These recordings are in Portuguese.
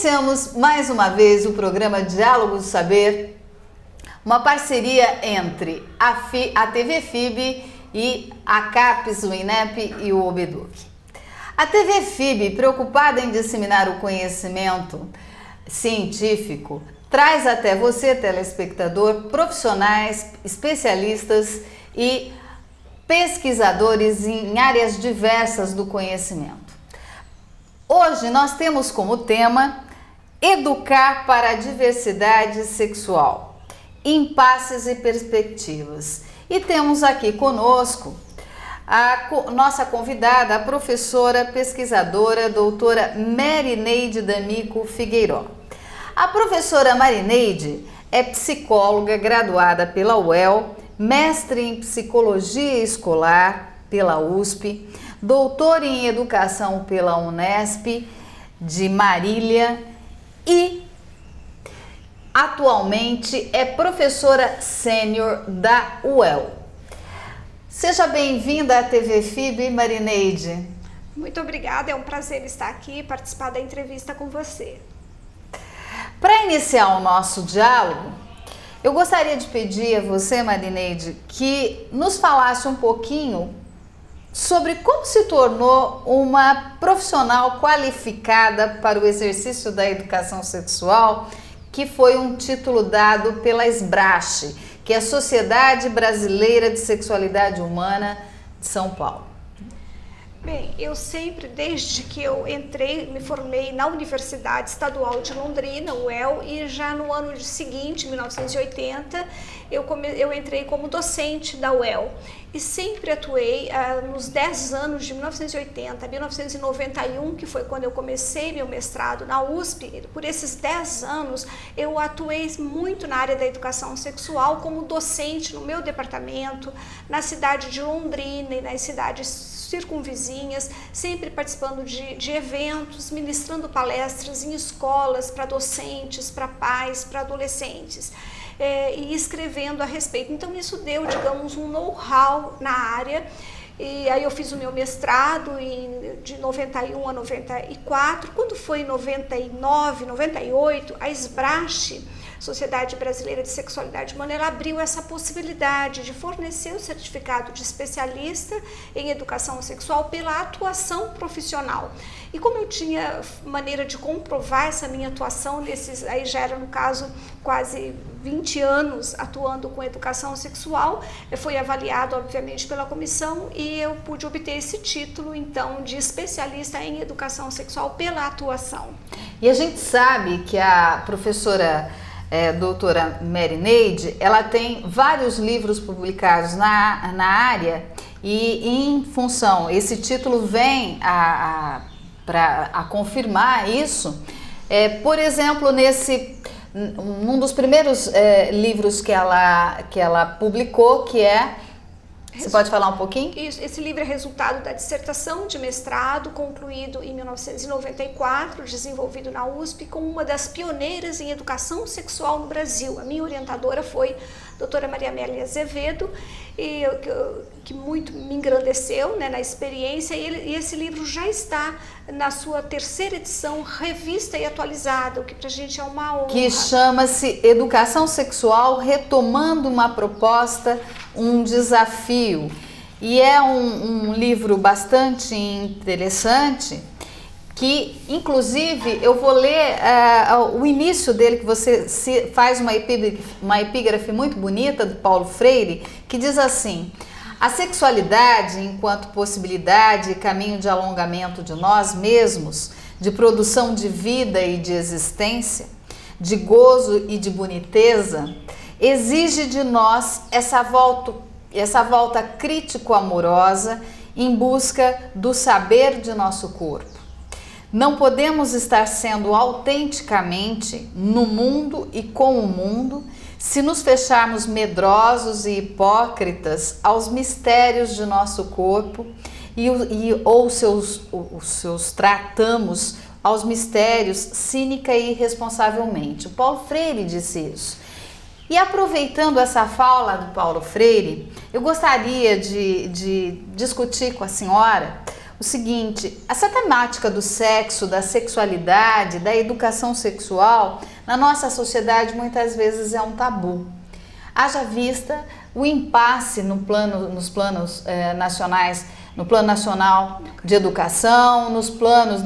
Iniciamos mais uma vez o programa Diálogo do Saber, uma parceria entre a TV FIB e a CAPES, o INEP e o Obeduc. A TV FIB, preocupada em disseminar o conhecimento científico, traz até você, telespectador, profissionais, especialistas e pesquisadores em áreas diversas do conhecimento. Hoje nós temos como tema Educar para a Diversidade Sexual, Impasses e Perspectivas. E temos aqui conosco a nossa convidada, a professora pesquisadora, doutora Marineide D'Amico Figueiró. A professora Marineide é psicóloga graduada pela UEL, mestre em psicologia escolar pela USP, doutora em educação pela Unesp de Marília e atualmente é professora sênior da UEL. Seja bem-vinda à TV FIB, Marineide. Muito obrigada, é um prazer estar aqui e participar da entrevista com você. Para iniciar o nosso diálogo, eu gostaria de pedir a você, Marineide, que nos falasse um pouquinho sobre como se tornou uma profissional qualificada para o exercício da educação sexual, que foi um título dado pela SBRASH, que é a Sociedade Brasileira de Sexualidade Humana de São Paulo. Bem, eu sempre, desde que eu me formei na Universidade Estadual de Londrina, UEL, e já no ano seguinte, 1980, eu entrei como docente da UEL. E sempre atuei nos 10 anos de 1980 a 1991, que foi quando eu comecei meu mestrado na USP. Por esses 10 anos, eu atuei muito na área da educação sexual como docente no meu departamento, na cidade de Londrina e nas cidades circunvizinhas, sempre participando de eventos, ministrando palestras em escolas para docentes, para pais, para adolescentes. E escrevendo a respeito. Então isso deu, digamos, um know-how na área. E aí eu fiz o meu mestrado de 91 a 94. Quando foi em 99, 98, a SBRASH, Sociedade Brasileira de Sexualidade Humana, ela abriu essa possibilidade de fornecer o certificado de especialista em educação sexual pela atuação profissional. E como eu tinha maneira de comprovar essa minha atuação aí já era, no caso, quase 20 anos atuando com educação sexual, foi avaliado, obviamente, pela comissão e eu pude obter esse título, então, de especialista em educação sexual pela atuação. E a gente sabe que a professora doutora Marineide, ela tem vários livros publicados na área e em função, esse título vem para confirmar isso. Por exemplo, um dos primeiros livros que ela publicou, que é... Você pode falar um pouquinho? Isso, esse livro é resultado da dissertação de mestrado, concluído em 1994, desenvolvido na USP, com uma das pioneiras em educação sexual no Brasil. A minha orientadora foi a doutora Maria Amélia Azevedo, que muito me engrandeceu, né, na experiência, e esse livro já está na sua 3ª edição, revista e atualizada, o que pra gente é uma honra. Que chama-se Educação Sexual, retomando uma proposta, um desafio. E é um livro bastante interessante, que inclusive eu vou ler o início dele, que você faz uma epígrafe muito bonita do Paulo Freire, que diz assim: a sexualidade enquanto possibilidade e caminho de alongamento de nós mesmos, de produção de vida e de existência, de gozo e de boniteza, exige de nós essa volta crítico-amorosa em busca do saber de nosso corpo. Não podemos estar sendo autenticamente no mundo e com o mundo se nos fecharmos medrosos e hipócritas aos mistérios de nosso corpo ou seus tratamos aos mistérios cínica e irresponsavelmente. O Paulo Freire disse isso. E aproveitando essa fala do Paulo Freire, eu gostaria de discutir com a senhora o seguinte: essa temática do sexo, da sexualidade, da educação sexual, na nossa sociedade muitas vezes é um tabu. Haja vista o impasse nos planos nacionais, no Plano Nacional de Educação, nos planos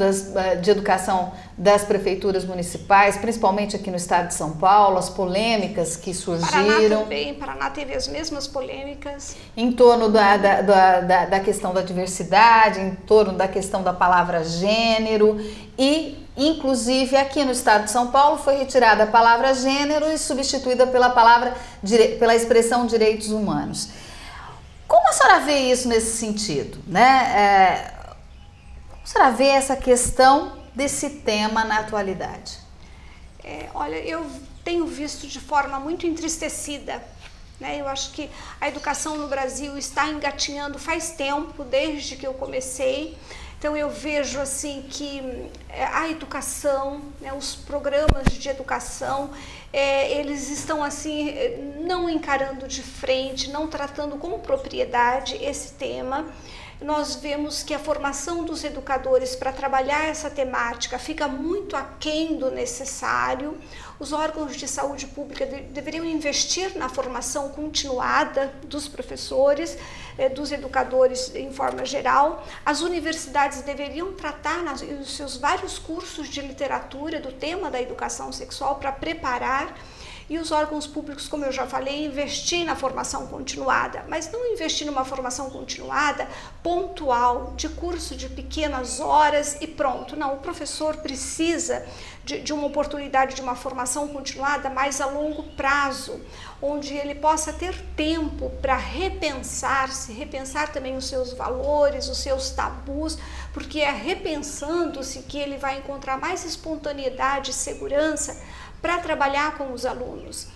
de educação das prefeituras municipais, principalmente aqui no estado de São Paulo, as polêmicas que surgiram. Paraná também, Paraná teve as mesmas polêmicas. Em torno da questão da diversidade, em torno da questão da palavra gênero e, inclusive, aqui no estado de São Paulo foi retirada a palavra gênero e substituída pela expressão direitos humanos. Como a senhora vê isso nesse sentido, né? Como a senhora vê essa questão desse tema na atualidade? Olha, eu tenho visto de forma muito entristecida, né? Eu acho que a educação no Brasil está engatinhando faz tempo, desde que eu comecei. Então eu vejo assim que a educação, né, os programas de educação, eles estão assim não encarando de frente, não tratando com propriedade esse tema. Nós vemos que a formação dos educadores para trabalhar essa temática fica muito aquém do necessário. Os órgãos de saúde pública deveriam investir na formação continuada dos professores, dos educadores em forma geral. As universidades deveriam tratar nos seus vários cursos de literatura do tema da educação sexual para preparar. E os órgãos públicos, como eu já falei, investir na formação continuada, mas não investir numa formação continuada pontual, de curso de pequenas horas e pronto. Não, o professor precisa de uma oportunidade de uma formação continuada mais a longo prazo, onde ele possa ter tempo para repensar-se, repensar também os seus valores, os seus tabus, porque é repensando-se que ele vai encontrar mais espontaneidade e segurança para trabalhar com os alunos.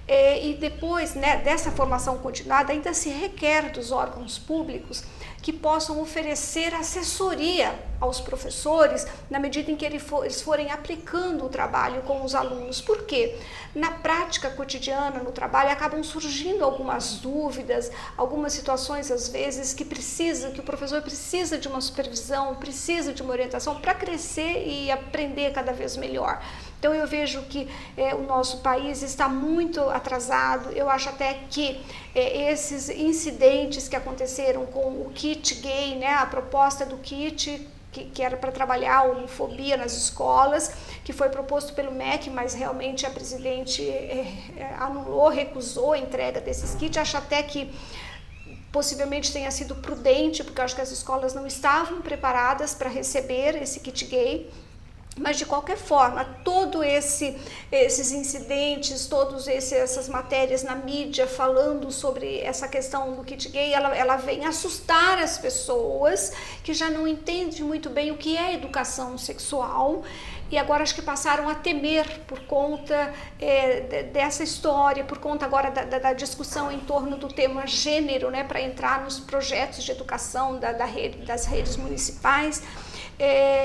E depois, né, dessa formação continuada, ainda se requer dos órgãos públicos que possam oferecer assessoria aos professores na medida em que eles forem aplicando o trabalho com os alunos. Por quê? Na prática cotidiana, no trabalho, acabam surgindo algumas dúvidas, algumas situações, às vezes, que o professor precisa de uma supervisão, precisa de uma orientação para crescer e aprender cada vez melhor. Então eu vejo que o nosso país está muito atrasado. Eu acho até que esses incidentes que aconteceram com o kit gay, né, a proposta do kit que era para trabalhar a homofobia nas escolas, que foi proposto pelo MEC, mas realmente a presidente anulou, recusou a entrega desses kits. Acho até que possivelmente tenha sido prudente, porque eu acho que as escolas não estavam preparadas para receber esse kit gay. Mas, de qualquer forma, todos esses incidentes, todas essas matérias na mídia falando sobre essa questão do kit gay, ela vem assustar as pessoas que já não entendem muito bem o que é educação sexual e agora acho que passaram a temer por conta dessa história, por conta agora da discussão em torno do tema gênero, né, para entrar nos projetos de educação das redes municipais.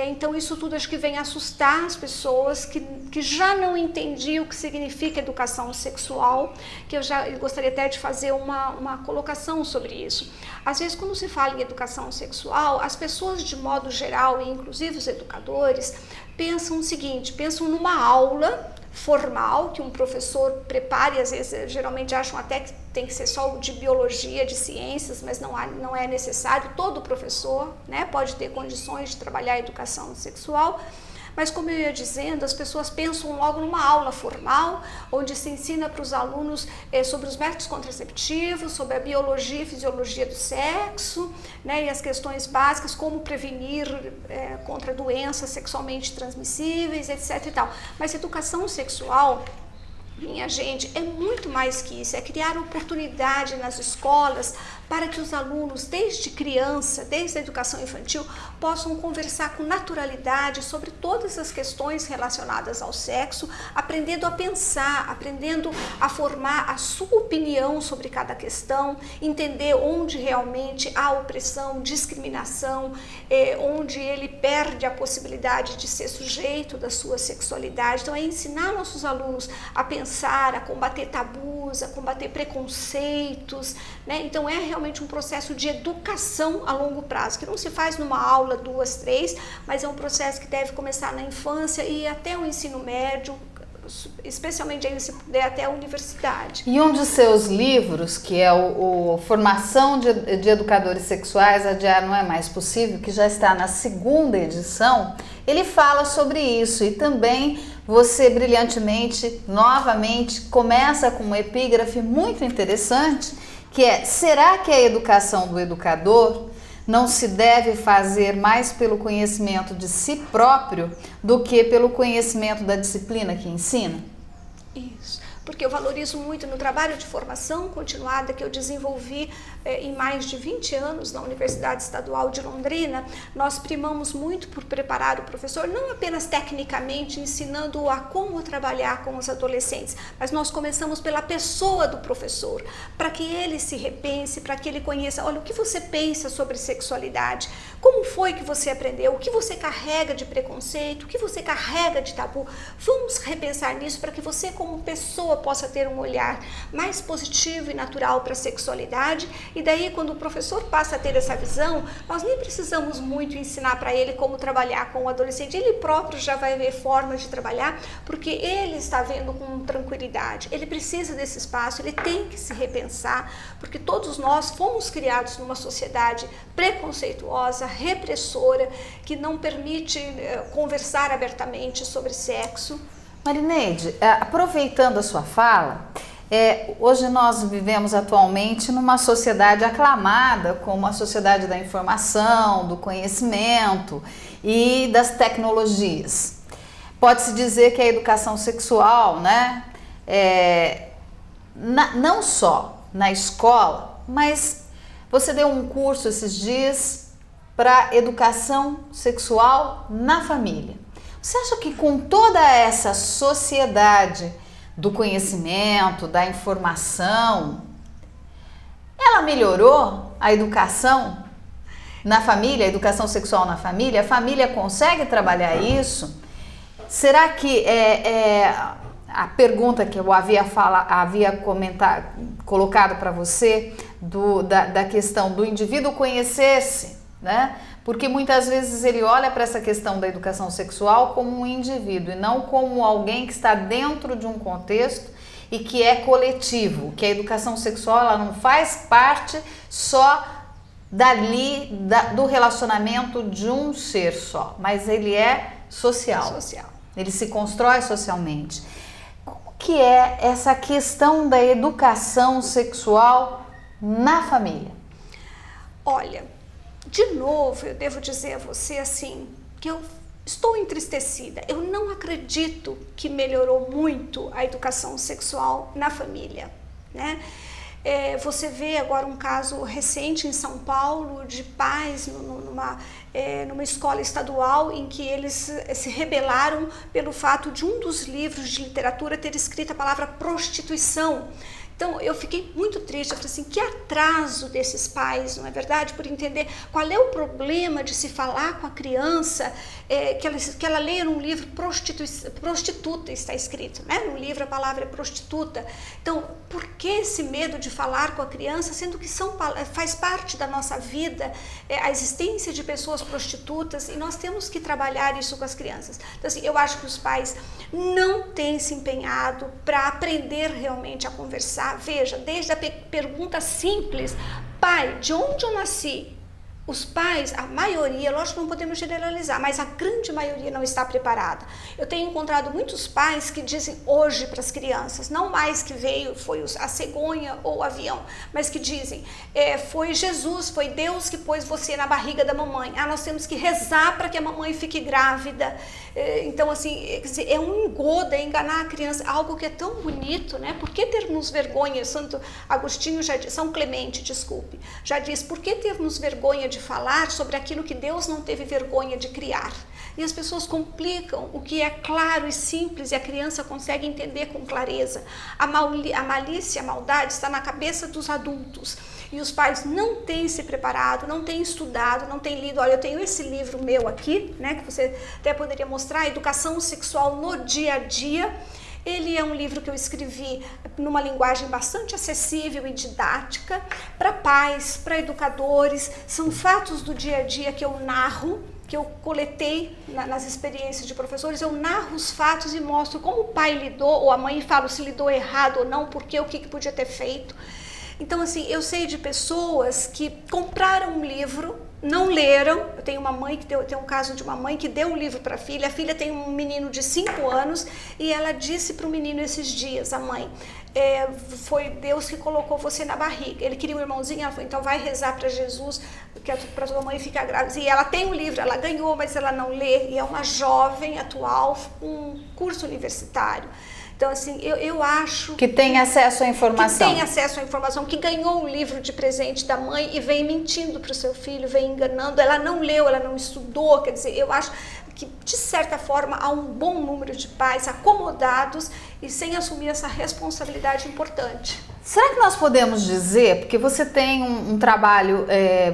Então isso tudo acho que vem assustar as pessoas que já não entendiam o que significa educação sexual, que eu gostaria até de fazer uma colocação sobre isso. Às vezes quando se fala em educação sexual, as pessoas de modo geral, e inclusive os educadores, pensam o seguinte, pensam numa aula formal que um professor prepare, às vezes geralmente acham até que tem que ser só de biologia, de ciências, mas não é necessário. Todo professor, né, pode ter condições de trabalhar a educação sexual, mas como eu ia dizendo, as pessoas pensam logo numa aula formal, onde se ensina para os alunos sobre os métodos contraceptivos, sobre a biologia e fisiologia do sexo, né, e as questões básicas, como prevenir contra doenças sexualmente transmissíveis, etc. e tal. Mas educação sexual, minha gente, é muito mais que isso, é criar oportunidade nas escolas para que os alunos, desde criança, desde a educação infantil, possam conversar com naturalidade sobre todas as questões relacionadas ao sexo, aprendendo a pensar, aprendendo a formar a sua opinião sobre cada questão, entender onde realmente há opressão, discriminação, onde ele perde a possibilidade de ser sujeito da sua sexualidade. Então é ensinar nossos alunos a pensar repensar, a combater tabus, a combater preconceitos, né? Então é realmente um processo de educação a longo prazo, que não se faz numa aula, 2, 3, mas é um processo que deve começar na infância e até o ensino médio, especialmente aí se puder até a universidade. E um de seus livros, que é o Formação de Educadores Sexuais, Adiar Não É Mais Possível, que já está na 2ª edição, ele fala sobre isso. E também você brilhantemente, novamente, começa com uma epígrafe muito interessante, que é: será que a educação do educador não se deve fazer mais pelo conhecimento de si próprio do que pelo conhecimento da disciplina que ensina? Isso, porque eu valorizo muito no trabalho de formação continuada que eu desenvolvi em mais de 20 anos na Universidade Estadual de Londrina. Nós primamos muito por preparar o professor, não apenas tecnicamente, ensinando-o a como trabalhar com os adolescentes, mas nós começamos pela pessoa do professor, para que ele se repense, para que ele conheça, olha, o que você pensa sobre sexualidade, como foi que você aprendeu, o que você carrega de preconceito, o que você carrega de tabu. Vamos repensar nisso para que você, como pessoa, possa ter um olhar mais positivo e natural para a sexualidade. E daí, quando o professor passa a ter essa visão, nós nem precisamos muito ensinar para ele como trabalhar com o adolescente. Ele próprio já vai ver formas de trabalhar, porque ele está vendo com tranquilidade. Ele precisa desse espaço, ele tem que se repensar, porque todos nós fomos criados numa sociedade preconceituosa, repressora, que não permite conversar abertamente sobre sexo. Marineide, aproveitando a sua fala, hoje nós vivemos atualmente numa sociedade aclamada como a sociedade da informação, do conhecimento e das tecnologias. Pode-se dizer que a educação sexual, né, não só na escola, mas você deu um curso esses dias para educação sexual na família. Você acha que com toda essa sociedade do conhecimento, da informação, ela melhorou a educação na família, a educação sexual na família? A família consegue trabalhar isso? Será que a pergunta que eu havia colocado para você, da questão do indivíduo conhecer-se, né? Porque muitas vezes ele olha para essa questão da educação sexual como um indivíduo e não como alguém que está dentro de um contexto e que é coletivo, que a educação sexual ela não faz parte só do relacionamento de um ser só, mas ele é social. Ele se constrói socialmente. Como que é essa questão da educação sexual na família? Olha, de novo, eu devo dizer a você assim, que eu estou entristecida. Eu não acredito que melhorou muito a educação sexual na família, né? Você vê agora um caso recente em São Paulo de pais numa escola estadual em que eles se rebelaram pelo fato de um dos livros de literatura ter escrito a palavra prostituição. Então, eu fiquei muito triste, eu falei assim, que atraso desses pais, não é verdade? Por entender qual é o problema de se falar com a criança, que ela leia num livro prostituta, está escrito, né? No livro a palavra é prostituta. Então, por que esse medo de falar com a criança, sendo que faz parte da nossa vida a existência de pessoas prostitutas e nós temos que trabalhar isso com as crianças. Então, assim, eu acho que os pais não têm se empenhado para aprender realmente a conversar. Veja, desde a pergunta simples, pai, de onde eu nasci? Os pais, a maioria, lógico que não podemos generalizar, mas a grande maioria não está preparada. Eu tenho encontrado muitos pais que dizem hoje para as crianças, não mais que foi a cegonha ou o avião, mas que dizem, foi Jesus, foi Deus que pôs você na barriga da mamãe. Nós temos que rezar para que a mamãe fique grávida. Então, assim, é um engodo, é enganar a criança, algo que é tão bonito, né? Por que termos vergonha? Santo Agostinho já diz, São Clemente, desculpe, já diz, por que termos vergonha de falar sobre aquilo que Deus não teve vergonha de criar? E as pessoas complicam o que é claro e simples e a criança consegue entender com clareza. A malícia, a maldade está na cabeça dos adultos. E os pais não têm se preparado, não têm estudado, não têm lido. Olha, eu tenho esse livro meu aqui, né, que você até poderia mostrar, Educação Sexual no Dia a Dia. Ele é um livro que eu escrevi numa linguagem bastante acessível e didática para pais, para educadores. São fatos do dia a dia que eu narro, que eu coletei nas experiências de professores. Eu narro os fatos e mostro como o pai lidou, ou a mãe fala se lidou errado ou não, porque o que podia ter feito. Então, assim, eu sei de pessoas que compraram um livro, não leram. Eu tenho uma mãe tem um caso de uma mãe que deu um livro para a filha tem um menino de 5 anos, e ela disse para o menino esses dias, a mãe, foi Deus que colocou você na barriga. Ele queria um irmãozinho, ela falou, então vai rezar para Jesus, para sua mãe ficar grávida. E ela tem um livro, ela ganhou, mas ela não lê, e é uma jovem atual, um curso universitário. Então, assim, eu acho... Que tem acesso à informação. Que tem acesso à informação, que ganhou um livro de presente da mãe e vem mentindo para o seu filho, vem enganando. Ela não leu, ela não estudou. Quer dizer, eu acho que, de certa forma, há um bom número de pais acomodados e sem assumir essa responsabilidade importante. Será que nós podemos dizer, porque você tem um trabalho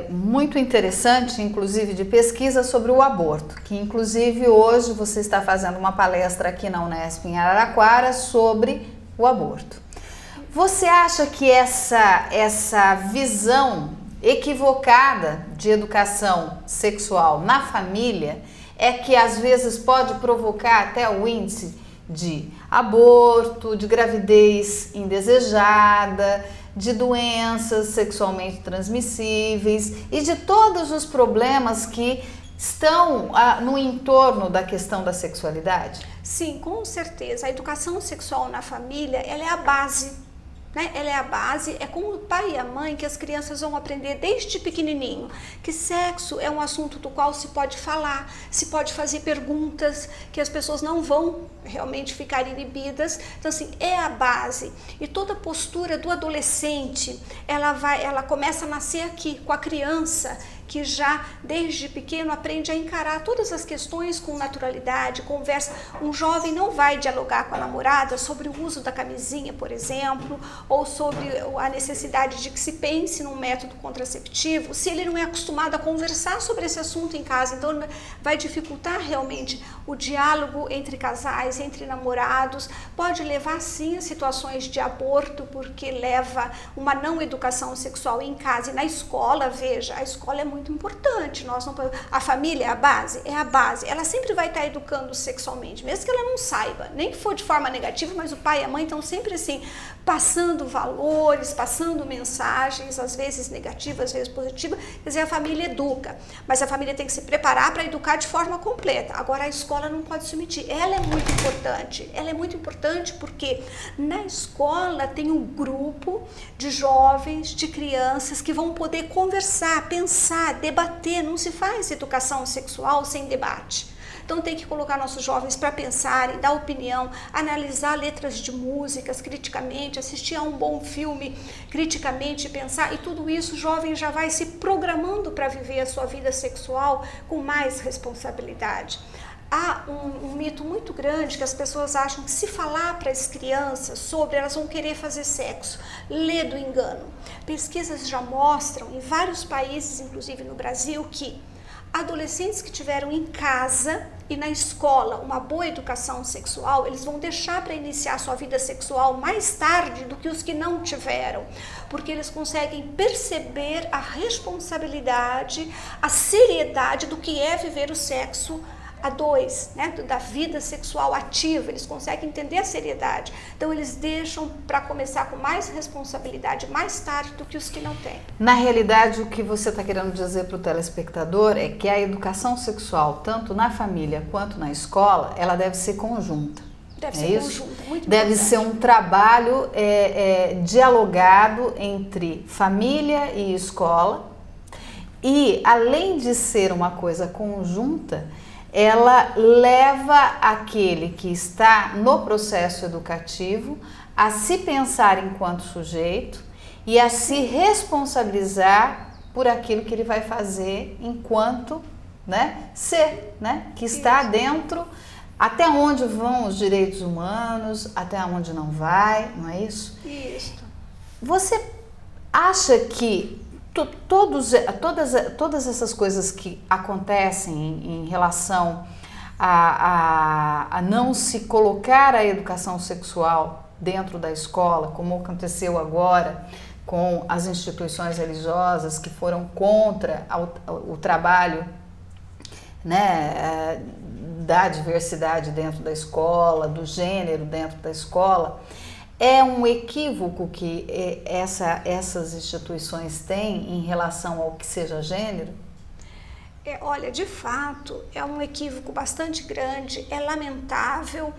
muito interessante, inclusive de pesquisa sobre o aborto, que inclusive hoje você está fazendo uma palestra aqui na Unesp em Araraquara sobre o aborto. Você acha que essa visão equivocada de educação sexual na família é que às vezes pode provocar até o índice de aborto, de gravidez indesejada, de doenças sexualmente transmissíveis e de todos os problemas que estão no entorno da questão da sexualidade? Sim, com certeza. A educação sexual na família, ela é a base. Ela é a base, é com o pai e a mãe que as crianças vão aprender desde pequenininho que sexo é um assunto do qual se pode falar, se pode fazer perguntas, que as pessoas não vão realmente ficar inibidas. Então, assim, é a base. E toda a postura do adolescente, ela começa a nascer aqui, com a criança, que já desde pequeno aprende a encarar todas as questões com naturalidade, conversa. Um jovem não vai dialogar com a namorada sobre o uso da camisinha, por exemplo, ou sobre a necessidade de que se pense num método contraceptivo, se ele não é acostumado a conversar sobre esse assunto em casa. Então vai dificultar realmente o diálogo entre casais, entre namorados. Pode levar sim a situações de aborto, porque leva uma não educação sexual em casa e na escola. Veja, a escola é muito importante. A família é a base? É a base. Ela sempre vai estar educando sexualmente, mesmo que ela não saiba, nem que for de forma negativa, mas o pai e a mãe estão sempre assim, passando valores, passando mensagens, às vezes negativas, às vezes positivas. Quer dizer, a família educa, mas a família tem que se preparar para educar de forma completa. Agora, a escola não pode se omitir. Ela é muito importante. Ela é muito importante porque na escola tem um grupo de jovens, de crianças que vão poder conversar, pensar, debater. Não se faz educação sexual sem debate. Então tem que colocar nossos jovens para pensarem, dar opinião, analisar letras de músicas criticamente, assistir a um bom filme criticamente, pensar, e tudo isso o jovem já vai se programando para viver a sua vida sexual com mais responsabilidade. Há um mito muito grande que as pessoas acham que se falar para as crianças sobre, elas vão querer fazer sexo. Lê do engano. Pesquisas já mostram, em vários países, inclusive no Brasil, que adolescentes que tiveram em casa e na escola uma boa educação sexual, eles vão deixar para iniciar sua vida sexual mais tarde do que os que não tiveram, porque eles conseguem perceber a responsabilidade, a seriedade do que é viver o sexo a dois, da vida sexual ativa. Eles conseguem entender a seriedade. Então eles deixam para começar com mais responsabilidade mais tarde do que os que não têm. Na realidade, o que você está querendo dizer para o telespectador é que a educação sexual, tanto na família quanto na escola, ela deve ser conjunta. Deve ser conjunta, muito deve importante. ser um trabalho dialogado entre família e escola. E, além de ser uma coisa conjunta, ela leva aquele que está no processo educativo a se pensar enquanto sujeito e a se responsabilizar por aquilo que ele vai fazer enquanto ser, que está dentro, até onde vão os direitos humanos, até onde não vai, não é isso? Isso. Você acha que todas essas coisas que acontecem em relação a não se colocar a educação sexual dentro da escola, como aconteceu agora com as instituições religiosas que foram contra o trabalho, né, da diversidade dentro da escola, do gênero dentro da escola. É um equívoco que essas instituições têm em relação ao que seja gênero? Olha, de fato, é um equívoco bastante grande, é lamentável.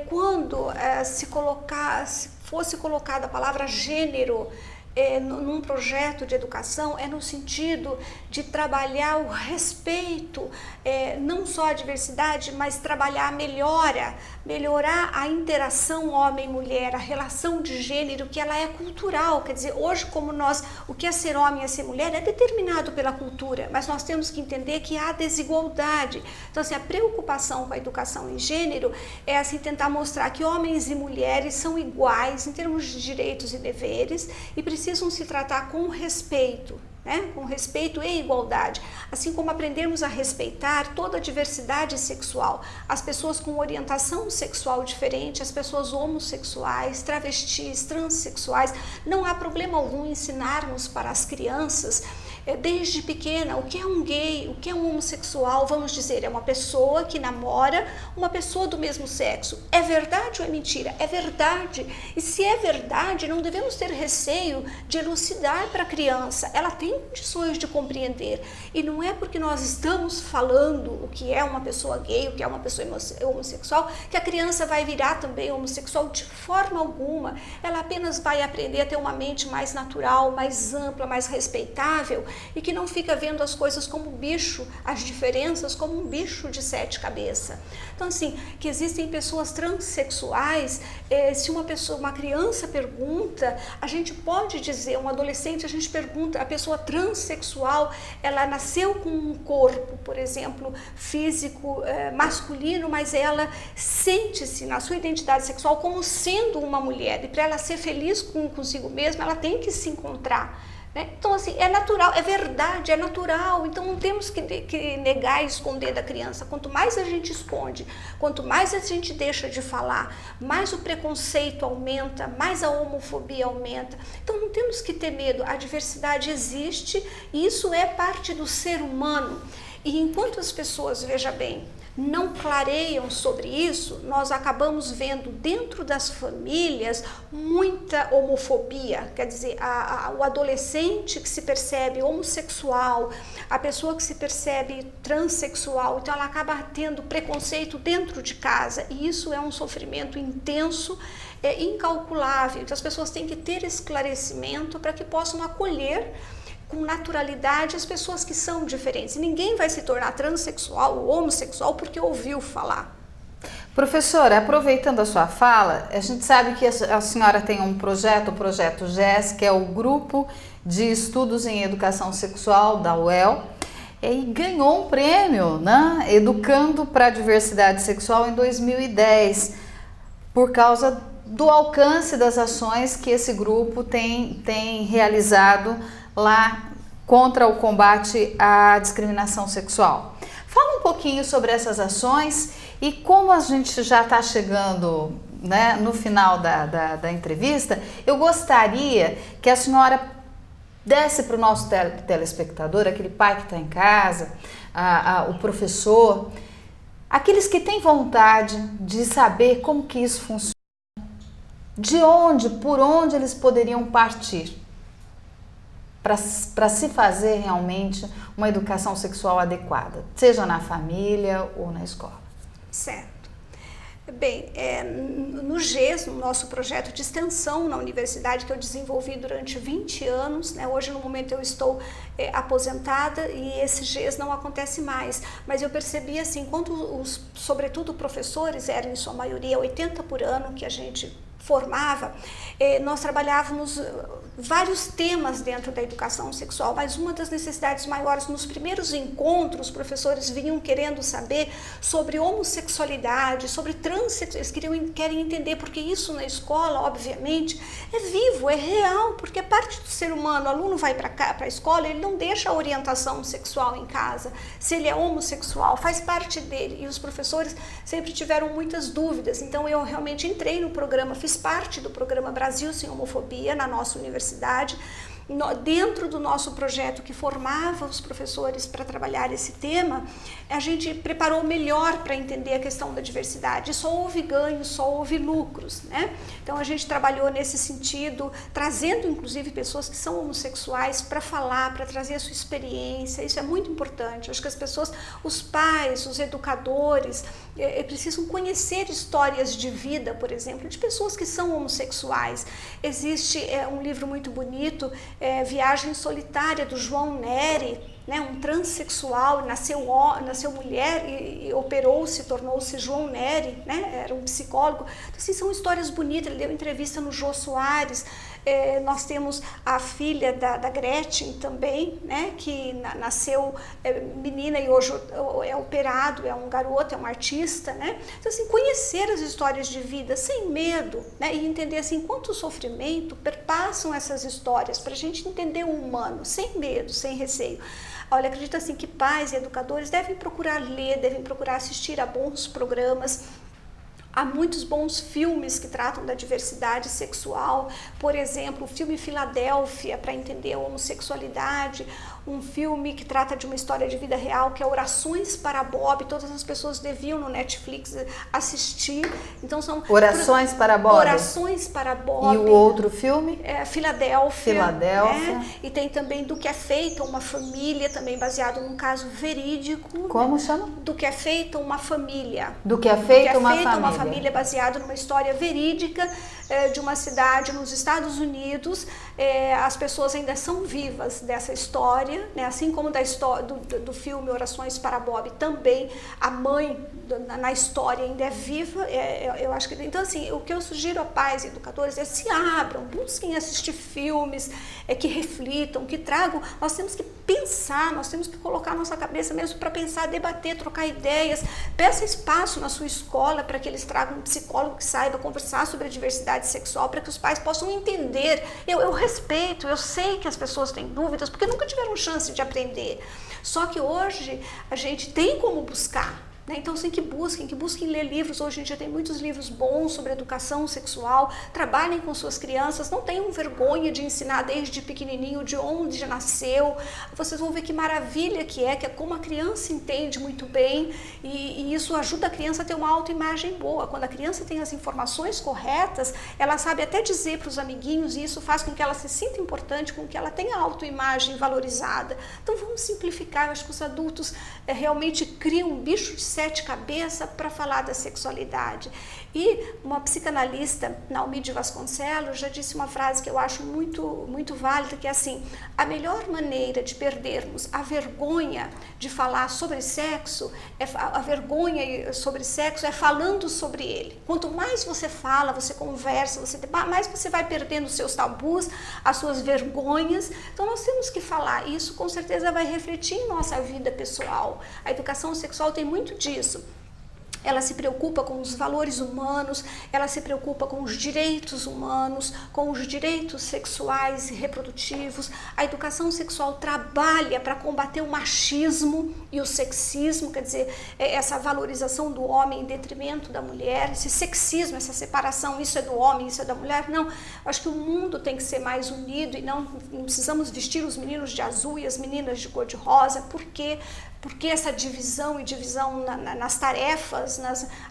Quando se fosse colocada a palavra gênero num projeto de educação, é no sentido de trabalhar o respeito, não só a diversidade, mas trabalhar melhorar a interação homem-mulher, a relação de gênero, que ela é cultural. Quer dizer, hoje, como o que é ser homem e ser mulher é determinado pela cultura, mas nós temos que entender que há desigualdade. Então, assim, a preocupação com a educação em gênero é assim, tentar mostrar que homens e mulheres são iguais em termos de direitos e deveres e precisam se tratar com respeito, né? Com respeito e igualdade, assim como aprendermos a respeitar toda a diversidade sexual, as pessoas com orientação sexual diferente, as pessoas homossexuais, travestis, transexuais. Não há problema algum em ensinarmos para as crianças desde pequena o que é um gay, o que é um homossexual. Vamos dizer, é uma pessoa que namora uma pessoa do mesmo sexo. É verdade ou é mentira? É verdade. E se é verdade, não devemos ter receio de elucidar para a criança. Ela tem condições de compreender. E não é porque nós estamos falando o que é uma pessoa gay, o que é uma pessoa homossexual, que a criança vai virar também homossexual. De forma alguma. Ela apenas vai aprender a ter uma mente mais natural, mais ampla, mais respeitável, e que não fica vendo as coisas como bicho, as diferenças como um bicho de 7 cabeças. Então, assim, que existem pessoas transexuais, se uma criança pergunta, a gente pode dizer, um adolescente, a gente pergunta, a pessoa transexual, ela nasceu com um corpo, por exemplo, físico, masculino, mas ela sente-se na sua identidade sexual como sendo uma mulher, e para ela ser feliz consigo mesma, ela tem que se encontrar. Então, assim, é natural, é verdade, é natural. Então, não temos que negar e esconder da criança. Quanto mais a gente esconde, quanto mais a gente deixa de falar, mais o preconceito aumenta, mais a homofobia aumenta. Então, não temos que ter medo. A diversidade existe e isso é parte do ser humano. E enquanto as pessoas, veja bem, não clareiam sobre isso, nós acabamos vendo dentro das famílias muita homofobia. Quer dizer, o adolescente que se percebe homossexual, a pessoa que se percebe transexual, então ela acaba tendo preconceito dentro de casa, e isso é um sofrimento intenso, incalculável. Então as pessoas têm que ter esclarecimento para que possam acolher com naturalidade as pessoas que são diferentes. Ninguém vai se tornar transexual ou homossexual porque ouviu falar. Professora, aproveitando a sua fala, a gente sabe que a senhora tem um projeto, o Projeto GES, que é o Grupo de Estudos em Educação Sexual da UEL, e ganhou um prêmio, né, Educando para a Diversidade Sexual em 2010, por causa do alcance das ações que esse grupo tem realizado lá contra o combate à discriminação sexual. Fala um pouquinho sobre essas ações e como a gente já está chegando, né, no final da entrevista, eu gostaria que a senhora desse para o nosso telespectador, aquele pai que está em casa, o professor, aqueles que têm vontade de saber como que isso funciona, por onde eles poderiam partir para se fazer realmente uma educação sexual adequada, seja na família ou na escola. Certo. Bem, no GES, no nosso projeto de extensão na universidade, que eu desenvolvi durante 20 anos, né? Hoje, no momento, eu estou aposentada e esse GES não acontece mais, mas eu percebi assim, quando sobretudo professores, eram em sua maioria 80 por ano que a gente formava, nós trabalhávamos vários temas dentro da educação sexual, mas uma das necessidades maiores, nos primeiros encontros, os professores vinham querendo saber sobre homossexualidade, sobre transexualidade, eles querem entender, porque isso na escola, obviamente, é vivo, é real, porque é parte do ser humano. O aluno vai para a escola, ele não deixa a orientação sexual em casa, se ele é homossexual, faz parte dele, e os professores sempre tiveram muitas dúvidas. Então eu realmente entrei no programa, fiz parte do programa Brasil Sem Homofobia na nossa universidade, dentro do nosso projeto que formava os professores para trabalhar esse tema, a gente preparou melhor para entender a questão da diversidade. Só houve ganhos, só houve lucros, né? Então a gente trabalhou nesse sentido, trazendo inclusive pessoas que são homossexuais para falar, para trazer a sua experiência. Isso é muito importante. Acho que as pessoas, os pais, os educadores, precisam conhecer histórias de vida, por exemplo, de pessoas que são homossexuais. Existe um livro muito bonito, Viagem Solitária, do João Neri, né, um transexual, nasceu mulher e operou-se, tornou-se João Neri, né, era um psicólogo. Então, assim, são histórias bonitas. Ele deu entrevista no Jô Soares. Nós temos a filha da Gretchen também, né, que nasceu menina e hoje é operado, é um garoto, é um artista, né? Então, assim, conhecer as histórias de vida sem medo, né, e entender assim quanto sofrimento perpassam essas histórias, para a gente entender o humano, sem medo, sem receio. Olha, acredito assim que pais e educadores devem procurar ler, devem procurar assistir a bons programas. Há muitos bons filmes que tratam da diversidade sexual, por exemplo, o filme Filadélfia, para entender a homossexualidade, um filme que trata de uma história de vida real, que é Orações para Bob. Todas as pessoas deviam no Netflix assistir. Então são Orações para Bob. Orações para Bob. E o outro filme? Filadélfia. Filadélfia. Né? E tem também Do que é Feita uma Família, também baseado num caso verídico. Como chama? Do que é Feita uma Família. Do que é Feita uma Família, baseado numa história verídica de uma cidade nos Estados Unidos. As pessoas ainda são vivas dessa história, né? Assim como do filme Orações para Bob, também a mãe na história ainda é viva. Eu acho que, então, assim, o que eu sugiro a pais e educadores é se abram, busquem assistir filmes que reflitam, que tragam. Nós temos que pensar, nós temos que colocar a nossa cabeça mesmo para pensar, debater, trocar ideias. Peça espaço na sua escola para que eles tragam um psicólogo que saiba conversar sobre a diversidade sexual, para que os pais possam entender. Eu respeito, eu sei que as pessoas têm dúvidas, porque nunca tiveram chance de aprender. Só que hoje a gente tem como buscar. Então, assim, que busquem ler livros. Hoje a gente já tem muitos livros bons sobre educação sexual. Trabalhem com suas crianças, não tenham vergonha de ensinar desde pequenininho de onde já nasceu. Vocês vão ver que maravilha que é como a criança entende muito bem, e isso ajuda a criança a ter uma autoimagem boa. Quando a criança tem as informações corretas, ela sabe até dizer para os amiguinhos, e isso faz com que ela se sinta importante, com que ela tenha a autoimagem valorizada. Então vamos simplificar. Eu acho que os adultos realmente criam um bicho de 7 cabeças para falar da sexualidade. E uma psicanalista, Naomi de Vasconcelos, já disse uma frase que eu acho muito, muito válida, que é assim: a melhor maneira de perdermos a vergonha de falar sobre sexo, a vergonha sobre sexo é falando sobre ele. Quanto mais você fala, você conversa, mais você vai perdendo os seus tabus, as suas vergonhas. Então nós temos que falar. Isso com certeza vai refletir em nossa vida pessoal. A educação sexual tem muito disso. Ela se preocupa com os valores humanos, ela se preocupa com os direitos humanos, com os direitos sexuais e reprodutivos. A educação sexual trabalha para combater o machismo e o sexismo, quer dizer, essa valorização do homem em detrimento da mulher, esse sexismo, essa separação, isso é do homem, isso é da mulher. Não, acho que o mundo tem que ser mais unido e não precisamos vestir os meninos de azul e as meninas de cor de rosa. Por quê? Porque essa divisão nas tarefas,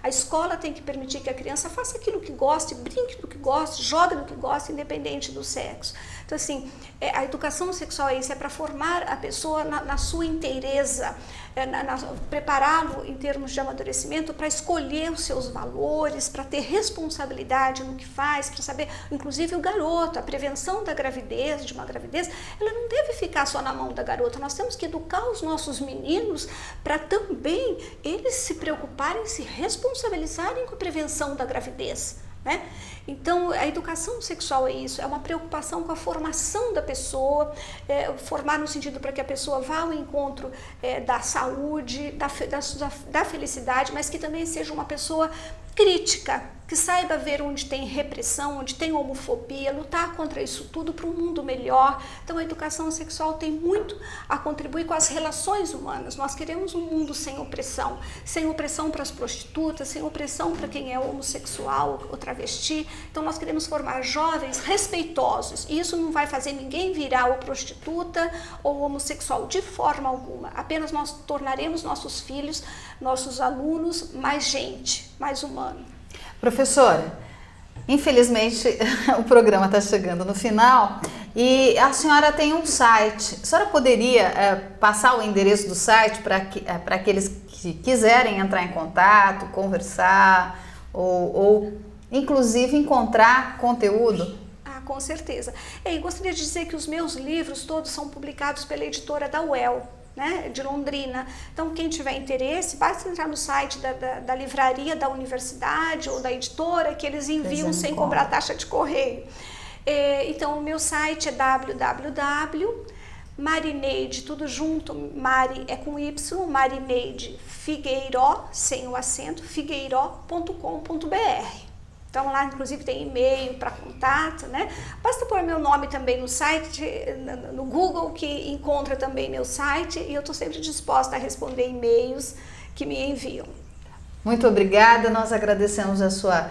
a escola tem que permitir que a criança faça aquilo que goste, brinque do que goste, jogue do que goste, independente do sexo. Então, assim, a educação sexual é isso, é para formar a pessoa na sua inteireza, prepará-lo em termos de amadurecimento para escolher os seus valores, para ter responsabilidade no que faz, para saber, inclusive o garoto, a prevenção da gravidez, de uma gravidez, ela não deve ficar só na mão da garota. Nós temos que educar os nossos meninos para também eles se preocuparem, se responsabilizarem com a prevenção da gravidez. né? Então, a educação sexual é isso, é uma preocupação com a formação da pessoa, formar no sentido para que a pessoa vá ao encontro da saúde, da felicidade, mas que também seja uma pessoa crítica, que saiba ver onde tem repressão, onde tem homofobia, lutar contra isso tudo para um mundo melhor. Então a educação sexual tem muito a contribuir com as relações humanas. Nós queremos um mundo sem opressão para as prostitutas, sem opressão para quem é homossexual ou travesti. Então nós queremos formar jovens respeitosos, e isso não vai fazer ninguém virar ou prostituta ou homossexual de forma alguma. Apenas nós tornaremos nossos filhos, nossos alunos, mais gente, mais humano. Professora, infelizmente o programa está chegando no final e a senhora tem um site. A senhora poderia passar o endereço do site para aqueles que quiserem entrar em contato, conversar ou inclusive encontrar conteúdo? Com certeza. E gostaria de dizer que os meus livros todos são publicados pela editora da UEL, né, de Londrina. Então, quem tiver interesse, basta entrar no site da livraria da universidade ou da editora, que eles enviam sem cobrar taxa de correio. Então, o meu site é www.marineide, tudo junto, Mari é com Y, Marineide Figueiró, sem o acento, figueiró.com.br. Então lá inclusive tem e-mail para contato, né? Basta pôr meu nome também no site, no Google, que encontra também meu site, e eu estou sempre disposta a responder e-mails que me enviam. Muito obrigada, nós agradecemos a sua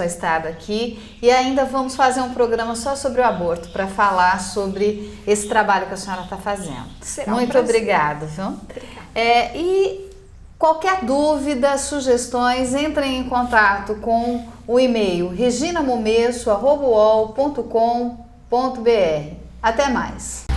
estada aqui e ainda vamos fazer um programa só sobre o aborto para falar sobre esse trabalho que a senhora está fazendo. Será Muito obrigada, viu? Obrigada. E qualquer dúvida, sugestões, entrem em contato com o e-mail reginamomesso@uol.com.br. Até mais!